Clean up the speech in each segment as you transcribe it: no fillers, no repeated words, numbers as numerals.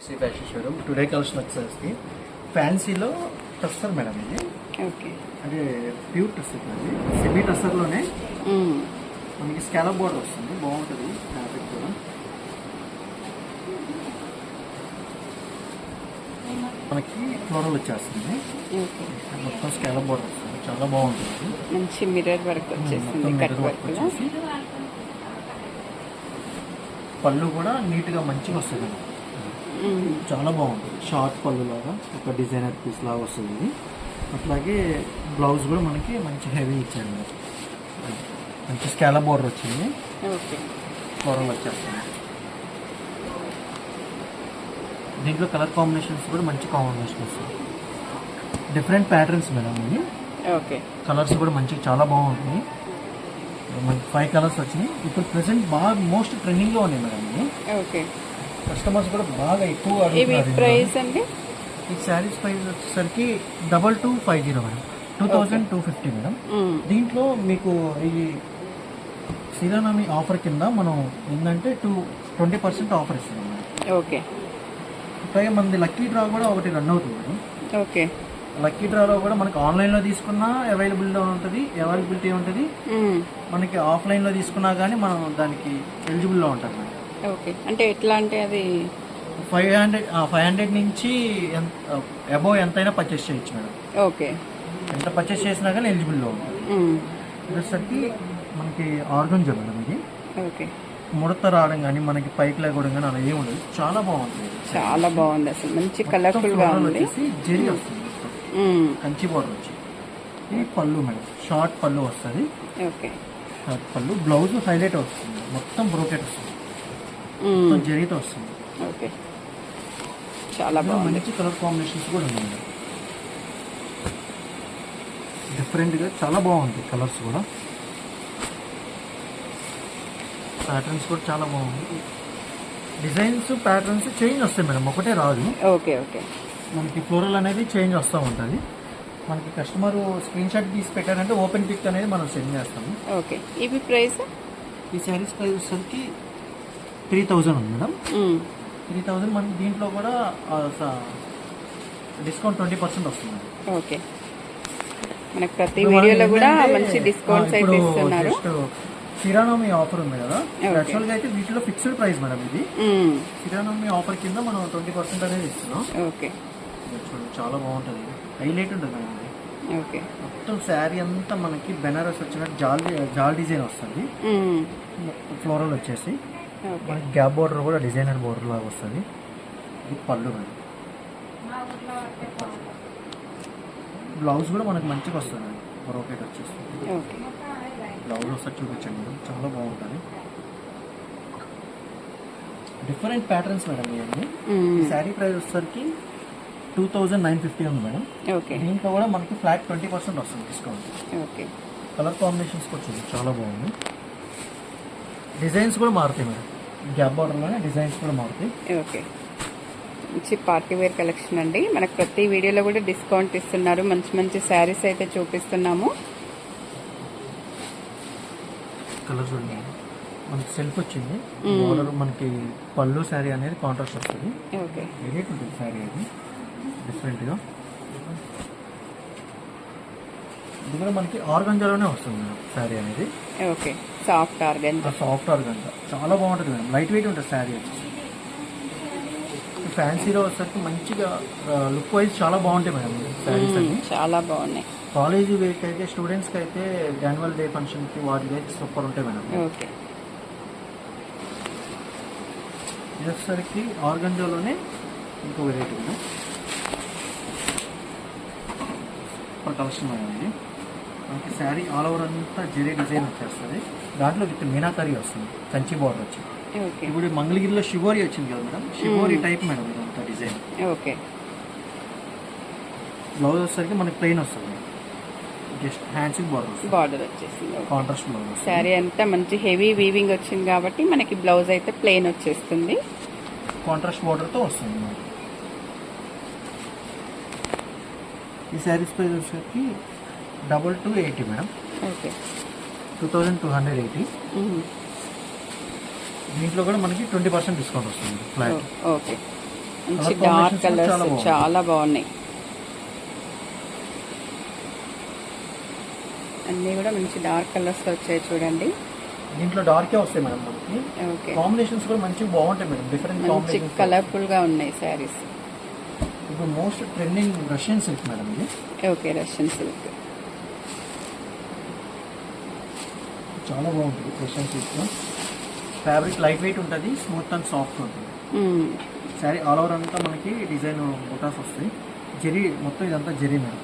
Shri fashion showroom today collection వచ్చేసి ఫ్యాన్సీలో tussar madam ఇది. ఓకే, అంటే ప్యూర్ టస్సర్ అది సెమీ టస్సర్లోనే మనకి స్కాలప్ బోర్డర్ వస్తుంది, బాగుంటుంది ఫ్యాబ్రిక్ కూడా. మనకి ఫ్లోరల్ వచ్చేస్తుంది, మొత్తం స్కాలప్ బోర్డర్ వస్తుంది, చాలా బాగుంటుంది. మంచి మిర్రర్ వర్క్ వచ్చేసింది, కట్ వర్క్ వచ్చేసి పళ్ళు కూడా నీట్గా మంచిగా వస్తుంది, చాలా బాగుంటుంది. షార్ట్ పళ్ళు లాగా ఒక డిజైనర్ పీస్ లాగా వస్తుంది ఇది. అట్లాగే బ్లౌజ్ కూడా మనకి మంచి హెవీ ఇచ్చాడు, మంచి స్కాలప్ బోర్డర్ వచ్చింది, ఫ్లోరల్ వచ్చేస్తుంది. దీంట్లో కలర్ కాంబినేషన్స్ కూడా మంచి కాంబినేషన్ వస్తుంది, డిఫరెంట్ ప్యాటర్న్స్ మేడం ఇవి. ఓకే, కలర్స్ కూడా మంచి చాలా బాగుంటుంది. మనకి 5 కలర్స్ వచ్చినాయి. ఇప్పుడు ప్రెసెంట్ బాగా మోస్ట్ ట్రెండింగ్లో ఉన్నాయి మేడం ఇవి. ఓకే, కస్టమర్స్ కూడా బాగా ఎక్కువ అడుగుతున్నారు. ప్రైస్ అండి ఈ శారీస్ ప్రైస్ వచ్చేసరికి 2250 మేడం, 2250 మేడం. దీంట్లో మీకు ఈ శ్రీరామనవమి ఆఫర్ కింద మనం ఏంటంటే 20% ఆఫర్ ఇస్తున్నాం మేడం. ఓకే, అలాగే మనది లక్కీ డ్రా కూడా ఒకటి రన్ అవుతుంది మేడం. ఓకే, లక్కీ డ్రాలో కూడా మనకి ఆన్లైన్లో తీసుకున్నా అవైలబిలిటీ ఉంటుంది, మనకి ఆఫ్లైన్లో తీసుకున్నా కానీ మనం దానికి ఎలిజిబుల్లో ఉంటుంది మేడం. ఓకే, అంటే ఎట్లా అంటే అది 500 నుంచి అబోవ్ ఎంతైనా పర్చేస్ చేయొచ్చు మేడం. ఓకే, ఎంత పర్చేస్ చేసినా కానీ ఎలిజిబుల్లో ఉంటుంది. ఇదొసరికి మనకి ఆర్గంజా మేడం ఇది. ఓకే, ముడత రావడం కానీ మనకి పైకి లేకపోవడం కానీ అలా ఏమి ఉండదు, చాలా బాగుంటుంది. చాలా బాగుంది, అసలు మంచి కలర్ఫుల్ గా ఉంది. జెరీ వస్తుంది, కంచి బోర్డర్ వచ్చి. ఇది పళ్ళు మేడం, షార్ట్ పళ్ళు వస్తుంది. ఓకే, షార్ట్ పళ్ళు, బ్లౌజ్ హైలైట్ వస్తుంది, మొత్తం బ్రోకెట్ వస్తుంది, మొత్తం జరీతో వస్తుంది. ఓకే, చాలా బాగుంది. మంచి కలర్ కాంబినేషన్స్ కూడా ఉన్నాయి, డిఫరెంట్గా చాలా బాగుంది. కలర్స్ కూడా ప్యాటర్న్స్ కూడా చాలా బాగుంది. డిజైన్స్ ప్యాటర్న్స్ చేంజ్ వస్తాయి మేడం, ఒకటే రాదు. ఓకే, ఓకే, మనకి ఫ్లోరల్ అనేది చేంజ్ వస్తూ ఉంటుంది. మనకి కస్టమర్ స్క్రీన్ షాట్ తీసి పెట్టారంటే ఓపెన్ పిక్ అనేది మనం సెండ్ చేస్తాము. ఓకే, ఇవి ప్రైస్ ఈ శారీస్ ప్రైస్ వచ్చేసరికి 3000 ఉంది మేడం. 3000 మనకి దీంట్లో కూడా డిస్కౌంట్ 20% వస్తుంది. ఓకే, మనకి ప్రతి వీడియోలో కూడా మంచి డిస్కౌంట్స్ అయితే ఇస్తున్నారు. శ్రీరామనవమి ఆఫర్ ఉంది కదా, యాక్చువల్గా అయితే వీటిలో ఫిక్స్డ్ ప్రైస్ మేడం ఇది. శ్రీరామనవమి ఆఫర్ కింద మనం 20% అనేది ఇస్తున్నాం. ఓకే, చాలా బాగుంటుంది, హైలైట్ ఉంటుంది మేడం ఇది. ఓకే, మొత్తం శారీ అంతా మనకి బెనారస్ వచ్చినట్టు జాల్ డిజైన్ వస్తుంది, ఫ్లోరల్ వచ్చేసి మనకి గ్యాప్ బోర్డర్ కూడా డిజైనర్ బోర్డర్ లాగా వస్తుంది. ఇది పళ్ళు మేడం. బ్లౌజ్ కూడా మనకి మంచిగా వస్తుంది, బ్రోకెట్ వచ్చేస్తుంది. ఓకే, బ్లౌజ్ ఒకసారి చూపించండి మేడం, చాలా బాగుంటుంది. డిఫరెంట్ ప్యాటర్న్స్ మేడం ఇవన్నీ. శారీ ప్రైస్ వచ్చేసరికి 2950 ఉంది మేడం. ఓకే, దీంట్లో కూడా మనకి ఫ్లాట్ 20% వస్తుంది డిస్కౌంట్. ఓకే, కలర్ కాంబినేషన్స్ కూడా చూడండి, చాలా బాగుంది. డిజైన్స్ కూడా మారుతాయి మేడం, గ్యాప్ బార్డర్లోనే డిజైన్స్ కూడా మారుతాయి. ఓకే, మంచి పార్టీ వేర్ కలెక్షన్ అండి. మనకు ప్రతి వీడియోలో కూడా డిస్కౌంట్ ఇస్తున్నారు, మంచి మంచి శారీస్ అయితే చూపిస్తున్నాము. కలర్ చూడండి, మనకి సెల్ఫ్ వచ్చింది, బార్డర్ మనకి పళ్ళు శారీ అనేది కాంట్రాస్ట్ వస్తుంది. ఓకే, వెరైటీ ఉంటుంది శారీ అది డిఫరెంట్గా. ఇది కూడా మనకి ఆర్గంజాలోనే వస్తుంది మేడం శారీ అనేది. Okay, soft organza. చాలా బాగుంటుంది మేడం, లైట్ వెయిట్ ఉంటుంది శారీ వచ్చేసి. ఫ్యాన్సీలో వచ్చేసరికి మంచిగా లుక్ వైజ్ చాలా బాగుంటాయి మేడం శారీస్ అన్ని, చాలా బాగున్నాయి. కాలేజీ వేర్కి అయితే, స్టూడెంట్స్కి అయితే, యాన్యువల్ డే ఫంక్షన్కి వాటికి అయితే సూపర్ ఉంటాయి మేడం. ఓకే, ఇది వచ్చేసరికి ఆర్గంజాలోనే ఇంకో variety madam, super collection madam ఇది. మనకి శారీ ఆల్ ఓవర్ అంతా జెరీ డిజైన్ వచ్చేస్తుంది, దాంట్లో విత్ మీనాకరీ వస్తుంది, కంచి బార్డర్ వచ్చి. ఇప్పుడు మంగళగిరిలో షివోరి వచ్చింది కదా మేడం, షివోరి టైప్ మేడం ఇదంతా డిజైన్. ఓకే, బ్లౌజ్ వచ్చేసరికి మనకి ప్లెయిన్ వస్తుంది, జస్ట్ హ్యాండ్స్ బార్డర్ వచ్చేసింది, కాంట్రాస్ట్ బ్లౌజ్. శారీ అంతా మంచి హెవీ వీవింగ్ వచ్చింది కాబట్టి మనకి బ్లౌజ్ అయితే ప్లెయిన్ వచ్చేస్తుంది, కాంట్రాస్ట్ బార్డర్తో వస్తుంది మనకి. ఈ శారీస్ ప్రైస్ వచ్చేసరికి 2280 మేడం. ఓకే, 2280. దీంట్లో కూడా మనకి 20% డిస్కౌంట్ వస్తుంది ఫ్లాట్. ఓకే, మంచి డార్క్ కలర్స్ చాలా బాగున్నాయి. అన్నీ కూడా మంచి డార్క్ కలర్స్లో వచ్చాయి చూడండి. దీంట్లో డార్కే వస్తాయి మేడం మనకి. ఓకే, కాంబినేషన్స్ కూడా మంచిగా బాగుంటాయి మేడం, డిఫరెంట్ మంచి కాంబినేషన్స్. కలర్ఫుల్గా ఉన్నాయి శారీస్. ఇప్పుడు most trending Russian silk madam ఇది. ఓకే, రష్యన్ సిల్క్ చాలా బాగుంటుంది Russian silk. Fabric light weight ఉంటుంది, స్మూత్ అండ్ సాఫ్ట్ ఉంటుంది. శారీ ఆల్ ఓవర్ అంతా మనకి డిజైన్ బుటాస్ వస్తాయి. జెరీ మొత్తం ఇదంతా జెరీ మేడం.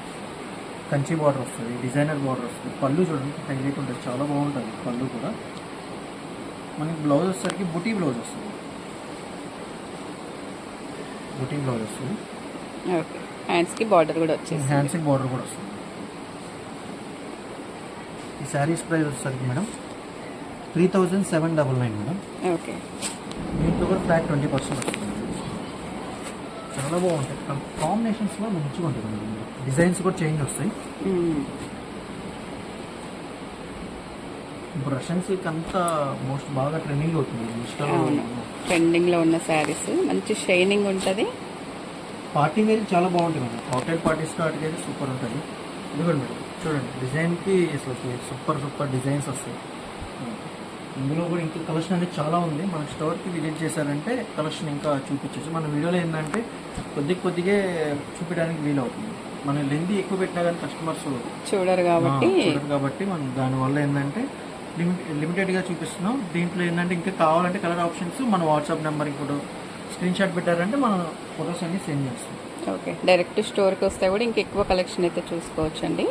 కంచి బార్డర్ వస్తుంది, డిజైనర్ బార్డర్ వస్తుంది. పళ్ళు చూడండి హైలైట్ ఉంటుంది, చాలా బాగుంటుంది పళ్ళు కూడా. మనకి బ్లౌజ్ వచ్చేసరికి బుటీ బ్లౌజ్ వస్తుంది. బుటీ బ్లౌజ్ వస్తుంది. ఓకే, హ్యాండ్స్కి బార్డర్ కూడా వచ్చేసి హ్యాండ్స్కి బార్డర్ కూడా వస్తుంది. ఈ శారీస్ ప్రైస్ వచ్చేసరికి మేడం 3799 మేడం. ఓకే, దీంట్లో కూడా ఫ్లాట్ 20% వస్తుంది. చాలా బాగుంటాయి కాంబినేషన్స్లో మంచిగా ఉంటుంది మేడం. డిజైన్స్ కూడా చేంజ్ వస్తాయి. ఇప్పుడు రష్యన్ సిల్క్ అంతా మోస్ట్ బాగా ట్రెండింగ్ అవుతుంది. ట్రెండింగ్లో ఉన్న శారీస్ మంచి షైనింగ్ ఉంటుంది. పార్టీ వేర్ చాలా బాగుంటుంది మేడం. హోటల్ పార్టీస్ వాటికి అయితే సూపర్ ఉంటుంది. ఇదిగోండి మేడం చూడండి, డిజైన్కి అసలు సూపర్ డిజైన్స్ వస్తాయి. ఇందులో కూడా ఇంకా కలెక్షన్ అనేది చాలా ఉంది. మన స్టోర్కి విజిట్ చేశారంటే కలెక్షన్ ఇంకా చూపించచ్చు. మన వీడియోలో ఏంటంటే కొద్దిగా చూపించడానికి వీలవుతుంది. మనం లెంత్ ఎక్కువ పెట్టినా కానీ కస్టమర్స్ చూడరు కాబట్టి మనం దానివల్ల ఏంటంటే లిమిటెడ్గా చూపిస్తున్నాం. దీంట్లో ఏంటంటే ఇంకా కావాలంటే కలర్ ఆప్షన్స్ మన వాట్సాప్ నెంబర్కి కూడా స్క్రీన్ షాట్ పెట్టారంటే మనం ఫొటోస్ అన్ని సెండ్ చేస్తాం. ఓకే, డైరెక్ట్ స్టోర్కి వస్తే కూడా ఇంకెక్కువ కలెక్షన్ అయితే చూసుకోవచ్చండి.